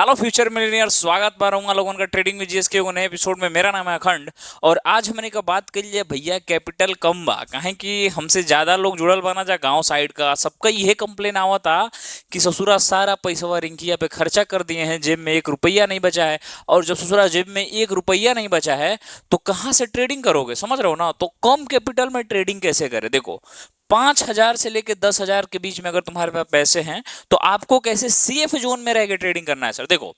Hello future millionaire, स्वागत बा रहूंगा लोगों का ट्रेडिंग में जीएस के नए एपिसोड में। मेरा नाम है अखंड और आज हमने का बात कर लिया भैया कैपिटल कम बा। काहे कि हमसे ज्यादा लोग जुड़ल बना जा गांव साइड का, सबका यह कंप्लेन आवा था कि ससुरा सारा पैसा रिंकिया पे खर्चा कर दिए हैं, जेब में 1 रुपया नहीं बचा है। और जब ससुरा जेब में 1 रुपया नहीं बचा है तो कहाँ से ट्रेडिंग करोगे, समझ रहे हो ना। तो कम कैपिटल में ट्रेडिंग कैसे करें, देखो 5,000 से लेके 10,000 के बीच में अगर तुम्हारे पास पैसे हैं तो आपको कैसे सेफ जोन में रह के ट्रेडिंग करना है। सर देखो,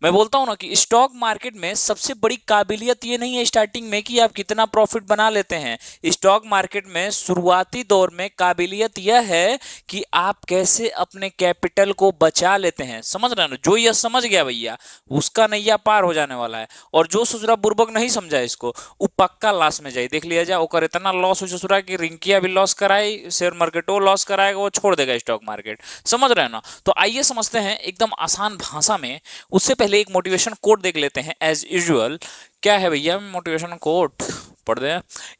मैं बोलता हूं ना कि स्टॉक मार्केट में सबसे बड़ी काबिलियत ये नहीं है स्टार्टिंग में कि आप कितना प्रॉफिट बना लेते हैं। स्टॉक मार्केट में शुरुआती दौर में काबिलियत यह है कि आप कैसे अपने कैपिटल को बचा लेते हैं। समझ रहे हो, जो यह समझ गया भैया उसका नैया पार हो जाने वाला है। और जो ससुरा बुर्बक नहीं समझा इसको, वो पक्का लॉस में जाए। देख लिया जाए ओकर इतना लॉस हो ससुरा कि रिंकिया भी लॉस कराई, शेयर मार्केट वो लॉस कराएगा, वो छोड़ देगा स्टॉक मार्केट। समझ रहे हैं ना। तो आइए समझते हैं एकदम आसान भाषा में। उससे पहले एक मोटिवेशन कोट देख लेते हैं एज यूजुअल। क्या है भैया मोटिवेशन कोट, पढ़ दे।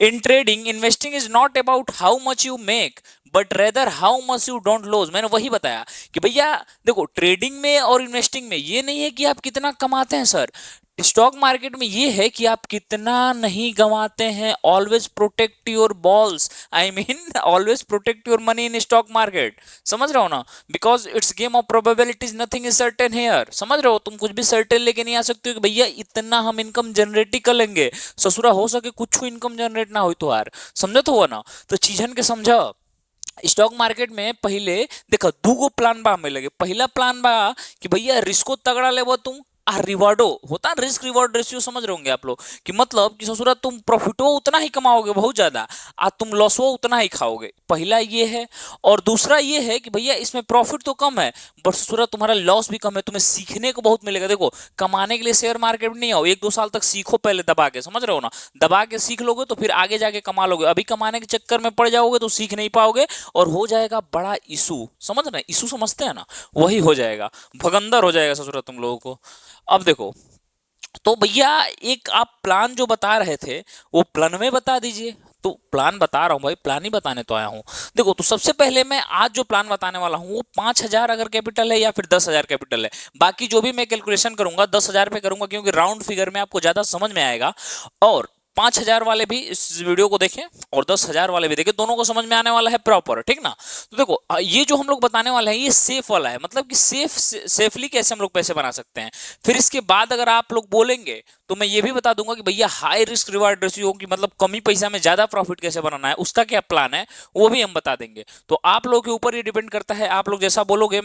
In trading investing is not about how much you make but rather how much you don't lose. मैंने वही बताया कि भैया देखो, ट्रेडिंग में और इन्वेस्टिंग में ये नहीं है कि आप कितना कमाते हैं सर। स्टॉक मार्केट में ये है कि आप कितना नहीं गंवाते हैं। Always protect your balls, I mean always protect your money in stock market. समझ रहे हो ना, because it's game of probabilities, nothing is certain here. समझ रहे हो, तुम कुछ भी सर्टेन लेके नहीं आ सकते हो कि भैया इतना हम इनकम जनरेट ही कर लेंगे। ससुरा हो सके कुछ इनकम जनरेट ना हो तो यार, समझो तो हुआ ना। तो चीजन के समझा। स्टॉक मार्केट में पहले देखो दूगो प्लान बा हमें लगे। पहला प्लान बा कि भैया रिस्को तगड़ा लेबो तुम आ रिवार्डो होता, रिस्क रिवॉर्ड रेशियो समझ रहे होंगे आप लोग कि मतलब कि ससुरा तुम प्रॉफिटो उतना ही कमाओगे बहुत ज्यादा, आ तुम लॉसो उतना ही खाओगे। पहला ये है। और दूसरा ये है कि भैया इसमें प्रॉफिट तो कम है बट ससुरा तुम्हारा लॉस भी कम है, तुम्हें सीखने को बहुत मिलेगा। देखो कमाने के लिए शेयर मार्केट में नहीं आओ, 1-2 साल तक सीखो पहले दबा के, समझ रहे हो ना। दबा के सीख लोगे तो फिर आगे जाके कमा लोगे। अभी कमाने के चक्कर में पड़ जाओगे तो सीख नहीं पाओगे और हो जाएगा बड़ा इशू। समझ रहे, इशू समझते हैं ना, वही हो जाएगा, भगंदर हो जाएगा ससुरा तुम लोगों को। अब देखो, तो भैया एक आप प्लान जो बता रहे थे वो प्लान में बता दीजिए। तो प्लान बता रहा हूं भाई, प्लान ही बताने तो आया हूं। देखो, तो सबसे पहले मैं आज जो प्लान बताने वाला हूं वो 5,000 अगर कैपिटल है या फिर 10,000 कैपिटल है। बाकी जो भी मैं कैलकुलेशन करूंगा 10,000 पे करूंगा क्योंकि राउंड फिगर में आपको ज्यादा समझ में आएगा। और 5,000 वाले भी इस वीडियो को देखें और 10,000 वाले भी देखें, दोनों को समझ में आने वाला है प्रॉपर, ठीक ना। तो देखो ये जो हम लोग बताने वाले हैं ये सेफ वाला है, मतलब कि सेफली कैसे हम लोग पैसे बना सकते हैं। फिर इसके बाद अगर आप लोग बोलेंगे तो मैं ये भी बता दूंगा कि भैया हाई रिस्क रिवार्ड रेशियो की मतलब कमी पैसा में ज्यादा प्रॉफिट कैसे बनाना है, उसका क्या प्लान है वो भी हम बता देंगे। तो आप लोग के ऊपर ये डिपेंड करता है, आप लोग जैसा बोलोगे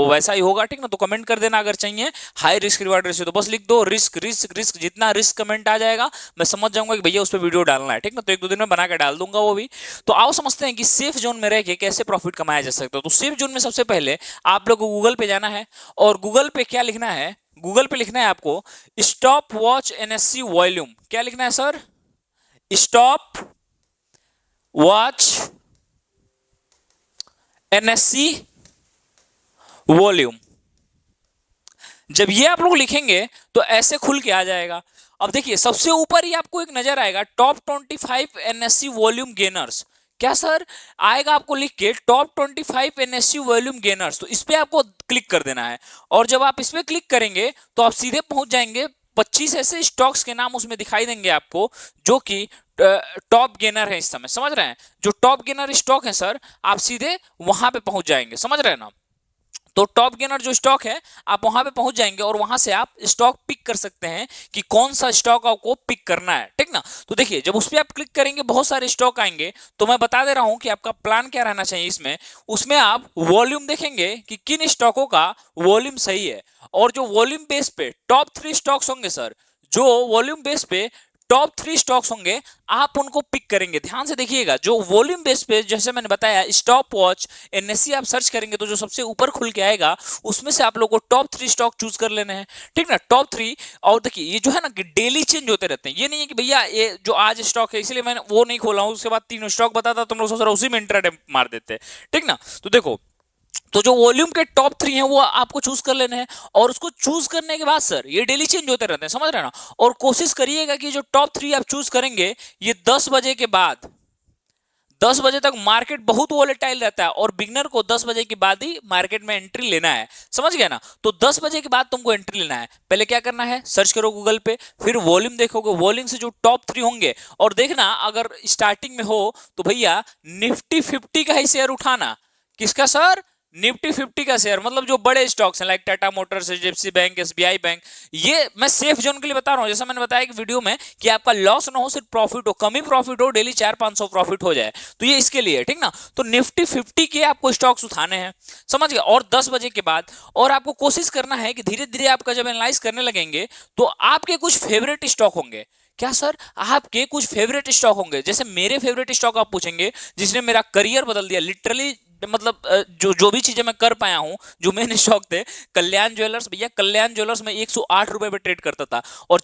वैसा ही होगा, ठीक ना। तो कमेंट कर देना अगर चाहिए हाई रिस्क रिवार्ड रेशियो तो बस लिख दो रिस्क रिस्क रिस्क। जितना रिस्क कमेंट आ जाएगा मैं समझ जाऊंगा कि भैया उस पर वीडियो डालना है, ठीक ना। तो 1-2 दिन में बना के डाल दूंगा वो भी। तो आओ समझते हैं कि सेफ जोन में रह के कैसे प्रॉफिट कमाया जा सकता है। तो सेफ जोन में सबसे पहले आप लोग को गूगल पे जाना है और गूगल पे क्या लिखना है, गूगल पे लिखना है आपको स्टॉप वॉच एनएससी वॉल्यूम। क्या लिखना है sir, stop watch NSC volume. जब ये आप लोग लिखेंगे तो ऐसे खुल के आ जाएगा। अब देखिए सबसे ऊपर ही आपको एक नजर आएगा टॉप 25 एनएससी वॉल्यूम गेनर्स। क्या सर आएगा आपको लिख के टॉप 25 एनएससी वॉल्यूम गेनर्स। तो इस पे आपको क्लिक कर देना है और जब आप इस पे क्लिक करेंगे तो आप सीधे पहुंच जाएंगे 25 ऐसे स्टॉक्स के नाम उसमें दिखाई देंगे आपको जो कि टॉप गेनर है इस समय। समझ रहे हैं, जो टॉप गेनर स्टॉक है सर आप सीधे वहां पे पहुंच जाएंगे। समझ रहे हैं ना। तो टॉप गेनर जो स्टॉक है आप वहां पे पहुंच जाएंगे और वहां से आप स्टॉक पिक कर सकते हैं कि कौन सा स्टॉक आपको पिक करना है, ठीक ना। तो देखिए जब उस पर आप क्लिक करेंगे बहुत सारे स्टॉक आएंगे। तो मैं बता दे रहा हूं कि आपका प्लान क्या रहना चाहिए इसमें। उसमें आप वॉल्यूम देखेंगे कि किन स्टॉकों का वॉल्यूम सही है और जो वॉल्यूम बेस पे टॉप 3 स्टॉक्स होंगे सर, जो वॉल्यूम बेस पे टॉप 3 स्टॉक्स होंगे आप उनको पिक करेंगे। ध्यान से देखिएगा, जो वॉल्यूम बेस पे जैसे मैंने बताया स्टॉप वॉच एनएससी आप सर्च करेंगे तो जो सबसे ऊपर खुल के आएगा उसमें से आप लोग को टॉप 3 स्टॉक चूज कर लेने हैं, ठीक ना। टॉप 3। और देखिए ये जो है ना कि डेली चेंज होते रहते हैं, ये नहीं है कि भैया ये जो आज स्टॉक है इसलिए मैंने वो नहीं खोला हूं उसके बाद 3 स्टॉक बताता तुम लोग सोच रहे उसी में इंट्राडे मार देते, ठीक ना। तो देखो, तो जो वॉल्यूम के टॉप 3 हैं वो आपको चूज कर लेने हैं और उसको चूज करने के बाद सर ये डेली चेंज होते रहते हैं, समझ रहे हैं ना। और कोशिश करिएगा कि जो टॉप 3 आप चूज करेंगे ये 10 बजे के बाद 10 बजे तक मार्केट बहुत वोलेटाइल रहता है और बिगनर को 10 बजे के बाद ही मार्केट में एंट्री लेना है, समझ गया ना। तो 10 बजे के बाद तुमको एंट्री लेना है। पहले क्या करना है, सर्च करो गूगल पे, फिर वॉल्यूम देखोगे, वॉल्यूम से जो टॉप 3 होंगे, और देखना अगर स्टार्टिंग में हो तो भैया निफ्टी 50 का ही शेयर उठाना। किसका सर? निफ्टी 50 का शेयर, मतलब जो बड़े स्टॉक्स हैं like Tata Motors, HDFC bank, SBI bank. ये मैं सेफ जोन के लिए बता रहा हूं, जैसा मैंने बताया कि वीडियो में, कि आपका लॉस ना हो, सिर्फ प्रॉफिट हो, कम ही प्रॉफिट हो, डेली 400-500 प्रॉफिट हो जाए, तो ये इसके लिए, ठीक ना। तो निफ्टी 50 के आपको स्टॉक्स उठाने हैं, समझ गए। और 10 बजे के बाद, और आपको कोशिश करना है कि धीरे धीरे आपका जब एनालाइज करने लगेंगे तो आपके कुछ फेवरेट स्टॉक होंगे। क्या सर? आपके कुछ फेवरेट स्टॉक होंगे। जैसे मेरे फेवरेट स्टॉक आप पूछेंगे, जिसने मेरा करियर बदल दिया लिटरली, मतलब जो जो भी चीजें मैं कर पाया हूं, जो मेरे शौक थे। कल्याण ज्वेलर्स, भैया कल्याण ज्वेलर्स में 108 रुपए पे ट्रेड करता था, और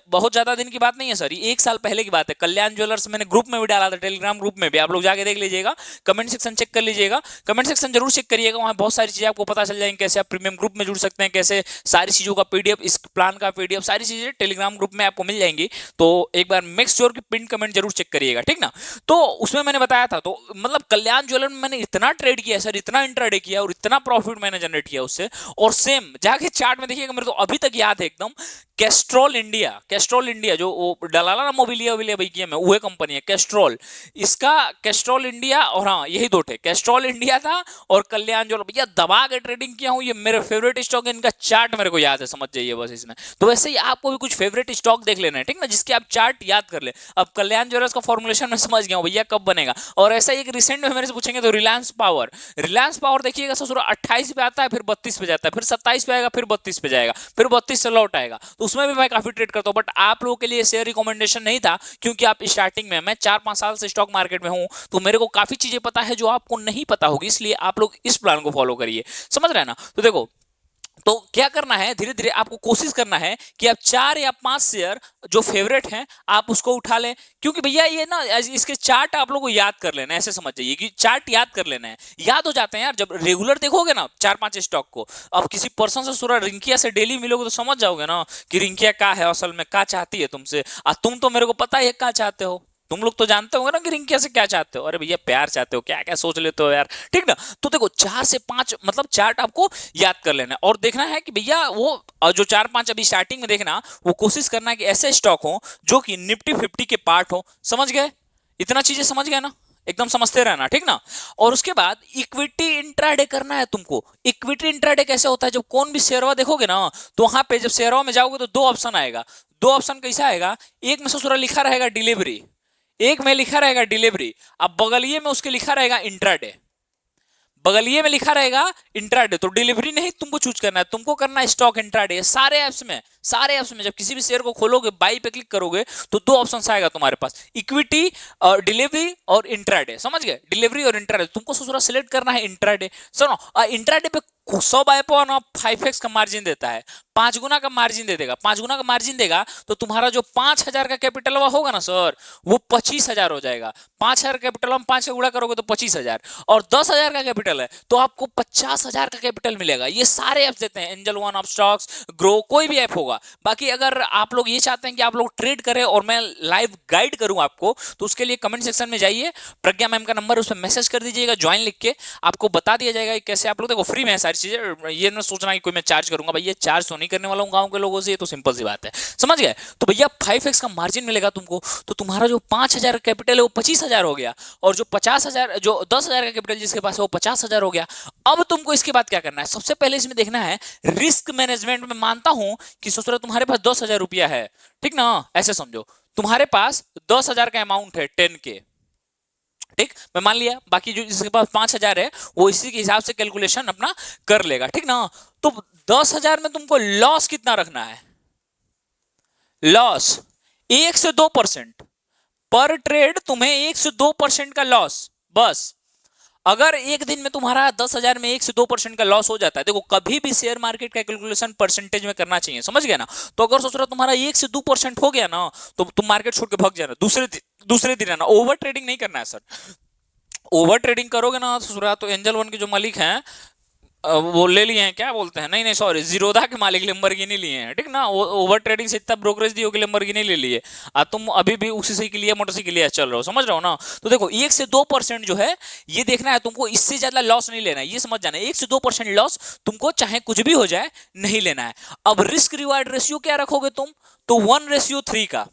बहुत ज्यादा दिन की बात नहीं है सर, ये 1 साल पहले की बात है। कल्याण ज्वेलर्स मैंने ग्रुप में भी डाला था, टेलीग्राम ग्रुप में भी, आप लोग जाके देख लीजिएगा, कमेंट सेक्शन चेक कर लीजिएगा, कमेंट सेक्शन जरूर चेक करिएगा, वहां बहुत सारी चीजें आपको पता चल जाएंगी, कैसे आप प्रीमियम ग्रुप में जुड़ सकते हैं, कैसे सारी चीजों का पीडीएफ, इस प्लान का पीडीएफ, सारी चीजें टेलीग्राम ग्रुप में आपको मिल जाएंगी। तो एक बार मेक श्योर कि पिन कमेंट जरूर चेक करिएगा, ठीक ना। तो उसमें मैंने बताया था, तो मतलब कल्याण ज्वेलर में मैंने इतना ट्रेड किया सर, इतना इंट्राडे किया, और इतना प्रॉफिट मैंने जनरेट किया उससे। और सेम जाके चार्ट में देखिएगा, मेरे को अभी तक याद है एकदम, कैस्ट्रॉल इंडिया, कैस्ट्रॉल इंडिया जो वो डलाला ना मोबिलिया वोबिलिया भाई किया, मैं वह कंपनी है कैस्ट्रॉल, इसका कैस्ट्रॉल इंडिया, और हाँ यही दो थे, कैस्ट्रॉल इंडिया था और कल्याण ज्वेलर, भैया दबा के ट्रेडिंग किया हूं, ये मेरे फेवरेट स्टॉक है, इनका चार्ट मेरे को याद है, समझ जाइए बस इसमें। तो वैसे ही आपको भी कुछ फेवरेट स्टॉक देख लेना है, ठीक ना, जिसके आप चार्ट याद कर ले। अब कल्याण ज्वेलर्स का फॉर्मुलेशन मैं समझ गया हूं भैया कब बनेगा। और ऐसा एक रिसेंट में मेरे से पूछेंगे तो रिलायंस पावर, रिलायंस पावर देखिएगा ससुर 28 पे आता है, फिर 32 पे जाता है, फिर 27 पे आएगा, फिर 32 पे जाएगा, फिर 32 से लौट आएगा। तो उसमें भी मैं काफी ट्रेड करता हूं, बट आप लोगों के लिए शेयर रिकमेंडेशन नहीं था, क्योंकि आप स्टार्टिंग में, मैं 4-5 साल से स्टॉक मार्केट में हूं, तो मेरे को काफी चीजें पता है जो आपको नहीं पता होगी, इसलिए आप लोग इस प्लान को फॉलो करिए, समझ रहे हैं ना। तो देखो, तो क्या करना है, धीरे धीरे आपको कोशिश करना है कि आप 4 या 5 शेयर जो फेवरेट हैं आप उसको उठा लें, क्योंकि भैया ये ना, इसके चार्ट आप लोगों को याद कर लेना है, ऐसे समझ जाइए कि चार्ट याद कर लेना है, याद हो जाते हैं यार, जब रेगुलर देखोगे ना 4-5 स्टॉक को। अब किसी पर्सन से सूरा रिंकिया से डेली मिलोगे तो समझ जाओगे ना कि रिंकिया क्या है, असल में क्या चाहती है तुमसे। तुम तो मेरे को पता है क्या चाहते हो, तुम लोग तो जानते होंगे ना कि रिंकिया से क्या चाहते हो। अरे भैया प्यार चाहते हो, क्या क्या सोच लेते हो यार, ठीक ना। तो देखो 4 से 5 मतलब चार्ट आपको याद कर लेना है, और देखना है कि भैया वो जो 4-5 अभी स्टार्टिंग में देखना, वो कोशिश करना है कि ऐसे स्टॉक हो जो कि निफ्टी 50 के पार्ट हो, समझ गए। इतना चीजें समझ गए ना, एकदम समझते रहना, ठीक ना। और उसके बाद इक्विटी इंट्राडे करना है तुमको। इक्विटी इंट्राडे कैसे होता है, जब कौन भी शेयरवा देखोगे ना, तो वहां पे जब शेयरवा में जाओगे तो 2 ऑप्शन आएगा। 2 ऑप्शन कैसा आएगा, एक में ससुरा लिखा रहेगा डिलीवरी, एक में लिखा रहेगा डिलीवरी, अब बगलिए में उसके लिखा रहेगा इंट्राडे, बगलिए में लिखा रहेगा इंट्राडे। तो डिलीवरी नहीं तुमको चूज करना है, तुमको करना है स्टॉक इंट्राडे। सारे ऐप्स में, सारे ऐप्स में जब किसी भी शेयर को खोलोगे, बाई पे क्लिक करोगे, तो 2 ऑप्शन आएगा तुम्हारे पास, इक्विटी और डिलीवरी और इंट्राडे, समझ गए, डिलीवरी और इंट्राडे। तुमको ससुरा सिलेक्ट करना है इंट्राडे। सुनो, इंट्राडे पे सब ऐपों ना 5x का मार्जिन देता है, 5 गुना का मार्जिन दे देगा, 5 गुना का मार्जिन देगा, तो तुम्हारा जो 5,000 का कैपिटल होगा ना सर, वो 25,000 हो जाएगा। 5,000 कैपिटल में 5 से गुणा करोगे तो 25,000, और 10,000 का कैपिटल है तो आपको 50,000 का कैपिटल मिलेगा। ये सारे ऐप्स देते हैं, angel one, of stocks, grow, कोई भी ऐप होगा। बाकी अगर आप लोग ये चाहते हैं कि आप लोग ट्रेड करें और मैं लाइव गाइड करूं आपको, तो उसके लिए कमेंट सेक्शन में जाइए, प्रज्ञा मैम का नंबर, उस पर मैसेज कर दीजिएगा, ज्वाइन लिख के, आपको बता दिया जाएगा कि कैसे आप लोग, देखो फ्री में सारी चीजें, ये ना सोचना कि कोई मैं चार्ज करूंगा, भाई ये चार्ज तो नहीं करने वाला हूं गांव के लोगों से, ये तो सिंपल सी बात है, समझ गए। तो भैया 5x का मार्जिन मिलेगा तुमको, तो तुम्हारा जो 5,000 कैपिटल है वो 25,000 हो गया, और जो 50,000, जो 10,000 का कैपिटल जिसके पास है वो 50,000 हो गया। अब तुमको इसके बाद क्या करना है, सबसे पहले इसमें देखना है रिस्क मैनेजमेंट में। मानता हूं कि ससुरा तुम्हारे पास 10,000 रुपया है, ठीक ना, ऐसे समझो तुम्हारे पास 10,000 का अमाउंट है, 10K, ठीक, मैं मान लिया। बाकी जो जिसके पास 5,000 है वो इसी के हिसाब से कैलकुलेशन अपना कर लेगा, ठीक ना। तो 10,000 में तुमको लॉस कितना रखना है, लॉस 1 से 2% पर ट्रेड, तुम्हें 1 से 2% का लॉस बस। अगर एक दिन में तुम्हारा 10,000 में 1 से 2% का लॉस हो जाता है, देखो कभी भी शेयर मार्केट का कैलकुलेशन परसेंटेज में करना चाहिए, समझ गया ना। तो अगर सोच रहा तुम्हारा 1 से 2% हो गया ना, तो तुम मार्केट छोड़ के भाग जाना, दूसरे दिन आना। ओवर ट्रेडिंग नहीं करना है सर, ओवर ट्रेडिंग करोगे ना ससुरा, तो एंजल वन के जो मालिक हैं, वो ले लिए हैं, क्या बोलते हैं, नहीं नहीं सॉरी, जीरोधा के मालिक लैम्बोर्गिनी लिए हैं, ठीक ना, वो ओवर ट्रेडिंग से इतना ब्रोकरेज दी होगी, लैम्बोर्गिनी ले लिए। तुम अभी भी उसी से के लिए मोटरसाइकिल के लिए चल रहे हो, समझ रहे हो ना। तो देखो 1 से 2% जो है ये देखना है तुमको, इससे ज्यादा लॉस नहीं लेना है, ये समझ जाना है, 1 से 2% लॉस तुमको चाहे कुछ भी हो जाए नहीं लेना है। अब रिस्क रिवार्ड रेशियो क्या रखोगे तुम, तो 1:3 का।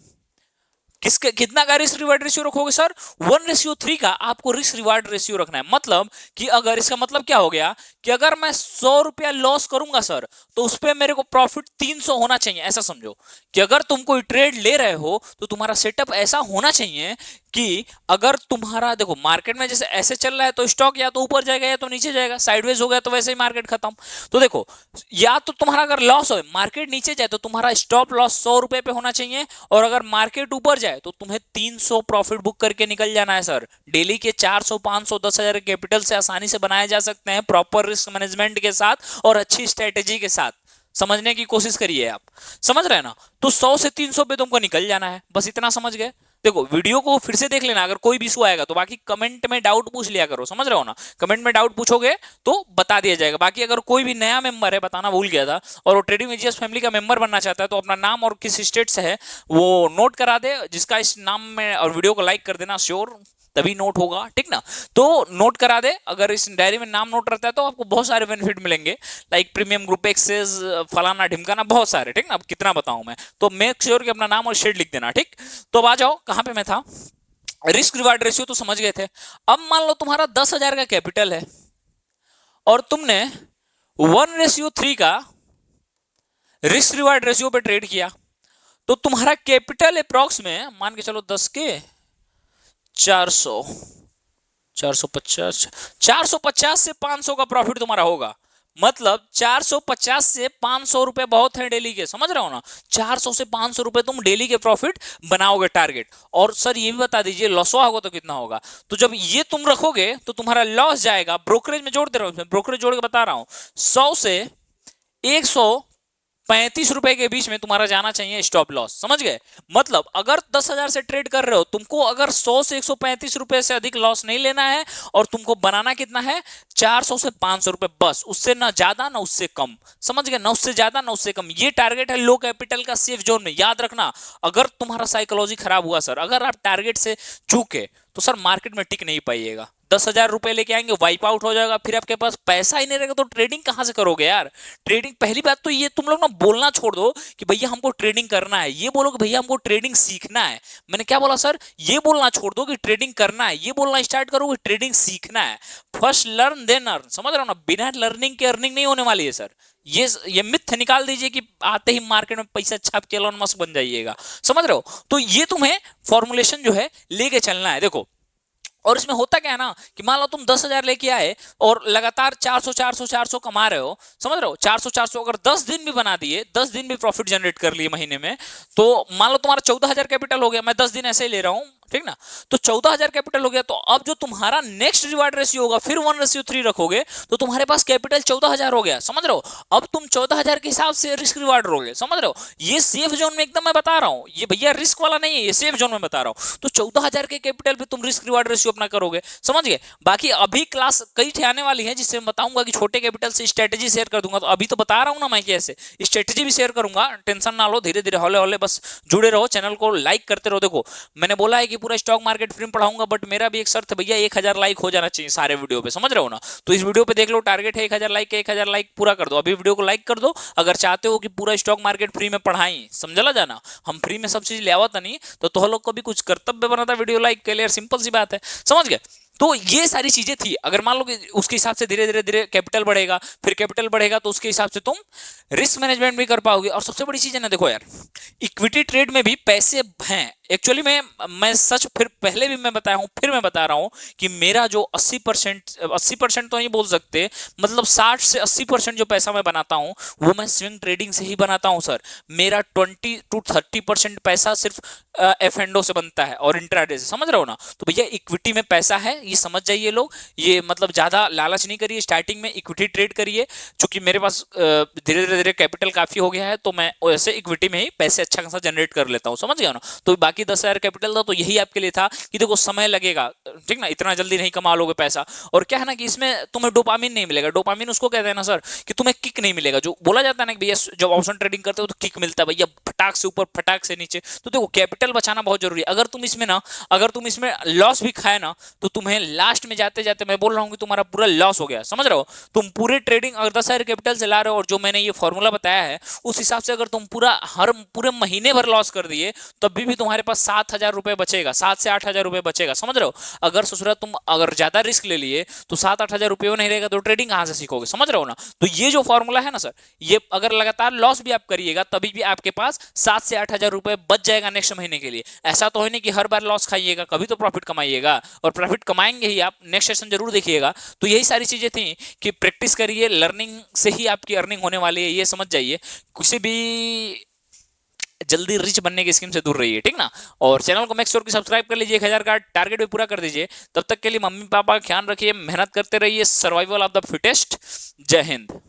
किसके कितना का रिस्क रिवार्ड रेशियो रखोगे सर, 1:3 का आपको रिस्क रिवार्ड रेशियो रखना है। मतलब कि अगर इसका मतलब क्या हो गया कि अगर मैं 100 रुपया लॉस करूंगा सर, तो उस पर मेरे को प्रॉफिट 300 होना चाहिए। ऐसा समझो कि अगर तुम कोई ट्रेड ले रहे हो तो तुम्हारा सेटअप ऐसा होना चाहिए कि अगर तुम्हारा, देखो मार्केट में जैसे ऐसे चल रहा है तो स्टॉक या तो ऊपर जाएगा या तो नीचे जाएगा, साइडवेज हो गया तो वैसे ही मार्केट खत्म। तो देखो, या तो तुम्हारा अगर लॉस हो, मार्केट नीचे जाए तो तुम्हारा स्टॉप लॉस 100 रुपए पे होना चाहिए, और अगर मार्केट ऊपर जाए तो तुम्हें 300 प्रॉफिट बुक करके निकल जाना है सर। डेली के 400 500 10,000 कैपिटल से आसानी से बनाए जा सकते हैं, प्रॉपर रिस्क मैनेजमेंट के साथ और अच्छी स्ट्रेटेजी के साथ। समझने की कोशिश करिए आप, समझ रहे हैं ना। तो 100 से 300 पे तुमको निकल जाना है, बस इतना समझ गए। देखो वीडियो को फिर से देख लेना, अगर कोई भी इशू आएगा तो बाकी कमेंट में डाउट पूछ लिया करो, समझ रहे हो ना। कमेंट में डाउट पूछोगे तो बता दिया जाएगा। बाकी अगर कोई भी नया मेंबर है, बताना भूल गया था, और वो ट्रेडिंग विजियस फैमिली का मेंबर बनना चाहता है, तो अपना नाम और किस स्टेट से है वो नोट करा दे, जिसका इस नाम में, और वीडियो को लाइक कर देना श्योर, तभी नोट होगा, ठीक ना। तो नोट करा दे, अगर इस डायरी में नाम नोट रहता है तो आपको बहुत सारे बेनिफिट मिलेंगे, लाइक प्रीमियम ग्रुप एक्सेस, फलाना ढिमकाना, बहुत सारे, ठीक ना। अब कितना बताऊं मैं, तो मेक श्योर कि अपना नाम और शेड लिख देना, ठीक। तो अब आ जाओ, कहां पे मैं था, रिस्क रिवार्ड रेशियो तो समझ गए थे। अब मान लो तुम्हारा 10,000 का कैपिटल है और तुमने 1:3 का रिस्क रिवार्ड रेशियो पे ट्रेड किया, तो तुम्हारा कैपिटल अप्रॉक्स में मान के चलो 10 के 400, 450, 450 से 500 का प्रॉफिट तुम्हारा होगा। मतलब 450 से 500 रुपए बहुत है डेली के, समझ रहे हो ना। 400 से 500 रुपए तुम डेली के प्रॉफिट बनाओगे टारगेट। और सर ये भी बता दीजिए लॉसवा होगा तो कितना होगा, तो जब ये तुम रखोगे तो तुम्हारा लॉस जाएगा, ब्रोकरेज में जोड़ते रहो, ब्रोकरेज जोड़ के बता रहा हूं, 100 से 135 रुपए के बीच में तुम्हारा जाना चाहिए स्टॉप लॉस, समझ गए। मतलब अगर 10,000 से ट्रेड कर रहे हो, तुमको अगर 100 से 135 रुपए से अधिक लॉस नहीं लेना है, और तुमको बनाना कितना है 400 से 500 रुपए, बस, उससे ना ज्यादा ना उससे कम, समझ गए, ना उससे ज्यादा ना उससे कम। ये टारगेट है लो कैपिटल का सेफ जोन में, याद रखना। अगर तुम्हारा साइकोलॉजी खराब हुआ सर, अगर आप टारगेट से चूके, तो सर मार्केट में टिक नहीं पाइएगा। 10,000 रुपए लेके आएंगे, वाइप आउट हो जाएगा, फिर आपके पास पैसा ही नहीं रहेगा, तो ट्रेडिंग कहां से करोगे यार। ट्रेडिंग, पहली बात तो ये तुम लोग ना बोलना छोड़ दो कि भैया हमको ट्रेडिंग करना है, ये बोलो कि भैया हमको ट्रेडिंग सीखना है। मैंने क्या बोला सर, ये बोलना छोड़ दो कि ट्रेडिंग करना है, ये बोलना स्टार्ट करो कि ट्रेडिंग सीखना है। फर्स्ट लर्न देन अर्न, समझ रहे हो ना। बिना लर्निंग के अर्निंग नहीं होने वाली है सर। ये मिथ निकाल दीजिए कि आते ही मार्केट में पैसा छाप के एलोन मस्क बन जाइएगा, समझ रहे हो। तो ये तुम्हें फॉर्मुलेशन जो है लेके चलना है। देखो, और इसमें होता क्या है ना कि मान लो तुम 10,000 लेके आए और लगातार 400 400 400 कमा रहे हो, समझ रहे हो। 400 400 अगर 10 दिन भी बना दिए, 10 दिन भी प्रॉफिट जनरेट कर लिए महीने में, तो मान लो तुम्हारा 14,000 कैपिटल हो गया। मैं 10 दिन ऐसे ही ले रहा हूं, ठीक ना। तो 14,000 कैपिटल हो गया, तो अब जो तुम्हारा नेक्स्ट रिवार्ड रेशियो होगा, फिर 1:3 रखोगे, तो तुम्हारे पास कैपिटल 14,000 हो गया, समझ रहे हो। अब तुम 14,000 के हिसाब से रिस्क रिवार्ड रोगे, समझ रहे हो। ये सेफ जोन में एकदम मैं बता रहा हूं, ये भैया रिस्क वाला नहीं है, ये सेफ जोन में बता रहा हूं। तो 14,000 के कैपिटल पे तुम रिस्क रिवार्ड रेशियो अपना करोगे, समझ गए। बाकी अभी क्लास कई थे आने वाली है, जिससे मैं बताऊंगा कि छोटे कैपिटल से स्ट्रेटेजी शेयर कर दूंगा। तो अभी तो बता रहा हूं ना मैं कैसे स्ट्रेटेजी भी शेयर करूंगा, टेंशन ना लो, धीरे धीरे हौले हौले बस जुड़े रहो, चैनल को लाइक करते रहो। देखो, मैंने बोला है कि पूरा स्टॉक मार्केट फ्री में पढ़ाऊंगा, बट मेरा भी एक शर्त है भैया, 1,000 लाइक हो जाना चाहिए सारे वीडियो पे, समझ रहे हो ना। तो इस वीडियो पे देख लो, टारगेट है 1,000 लाइक, 1,000 लाइक पूरा कर दो, अभी वीडियो को लाइक कर दो। अगर चाहते हो कि पूरा स्टॉक मार्केट फ्री में पढ़ाई, समझला जाना, हम फ्री में सब चीज ले आवत नहीं, तो तुम लोग को भी कुछ कर्तव्य बनाता वीडियो लाइक के लिए, सिंपल सी बात है, समझ गए। तो ये सारी चीजें थी। अगर मान लो कि उसके हिसाब से धीरे धीरे धीरे कैपिटल बढ़ेगा, फिर कैपिटल बढ़ेगा, तो उसके हिसाब से तुम रिस्क मैनेजमेंट भी कर पाओगे। और सबसे बड़ी चीज है ना, देखो यार, इक्विटी ट्रेड में भी पैसे हैं एक्चुअली में। मैं सच फिर पहले भी मैं बताया हूं, फिर मैं बता रहा हूं कि मेरा जो 80% तो नहीं बोल सकते, मतलब 60 से 80% जो पैसा मैं बनाता हूं, वो मैं स्विंग ट्रेडिंग से ही बनाता हूं सर। मेरा 20 to 30% पैसा सिर्फ एफ एंड ओ से बनता है और इंट्राडे से, समझ रहे हो ना। तो भैया इक्विटी में पैसा है, ये समझ जाइए लोग। ये मतलब ज्यादा लालच नहीं करिए, स्टार्टिंग में इक्विटी ट्रेड करिए। चूंकि मेरे पास धीरे धीरे कैपिटल काफी हो गया है, तो मैं वैसे इक्विटी में ही पैसे अच्छा खासा जनरेट कर लेता हूँ, समझ गया ना। तो बाकी बाकी 10,000 कैपिटल था तो यही आपके लिए था कि देखो समय लगेगा, ठीक ना, इतना जल्दी नहीं कमा लोगे पैसा। और क्या है ना कि इसमें तुम्हें डोपामिन नहीं मिलेगा। डोपामिन उसको कहते हैं ना सर कि तुम्हें किक नहीं मिलेगा। जो बोला जाता है ना कि भैया जब ऑप्शन ट्रेडिंग करते हो तो किक मिलता है भैया, फटाक से ऊपर फटाक से नीचे। तो देखो कैपिटल बचाना बहुत जरूरी है। अगर तुम इसमें लॉस भी खाए ना तो तुम्हें लास्ट में जाते जाते मैं बोल रहा हूं कि तुम्हारा पूरा लॉस हो गया, समझ रहे हो। तुम पूरे ट्रेडिंग अगर 10,000 कैपिटल से ला रहे हो और जो मैंने ये फॉर्मूला बताया है उस हिसाब से अगर तुम पूरे महीने भर लॉस कर दिए तब भी तुम्हारे पास 7,000 रुपए बचेगा, 7 से 8 हजार रुपए बचेगा, समझ रहे हो। अगर ससुरा तुम अगर ज्यादा रिस्क ले लिए तो 7-8 हजार रुपये नहीं रहेगा तो ट्रेडिंग कहां से सीखोगे, समझ रहे हो ना। तो ये जो फॉर्मूला है ना सर, ये अगर लगातार लॉस भी आप करिएगा तभी भी आपके पास 7 से 8 हजार रुपए बच जाएगा नेक्स्ट महीने के लिए। ऐसा तो है नहीं कि हर बार लॉस खाइएगा, कभी तो प्रॉफिट कमाइएगा, और प्रॉफिट कमाएंगे ही आप। नेक्स्ट सेशन जरूर देखिएगा। तो यही सारी चीजें थी कि प्रैक्टिस करिए, लर्निंग से ही आपकी अर्निंग होने वाली है, ये समझ जाइए। किसी भी जल्दी रिच बनने की स्कीम से दूर रहिए, ठीक ना। और चैनल को मेक श्योर कि सब्सक्राइब कर लीजिए, 1,000 का टारगेट भी पूरा कर दीजिए। तब तक के लिए मम्मी पापा का ख्याल रखिए, मेहनत करते रहिए। Survival of the fittest. जय हिंद।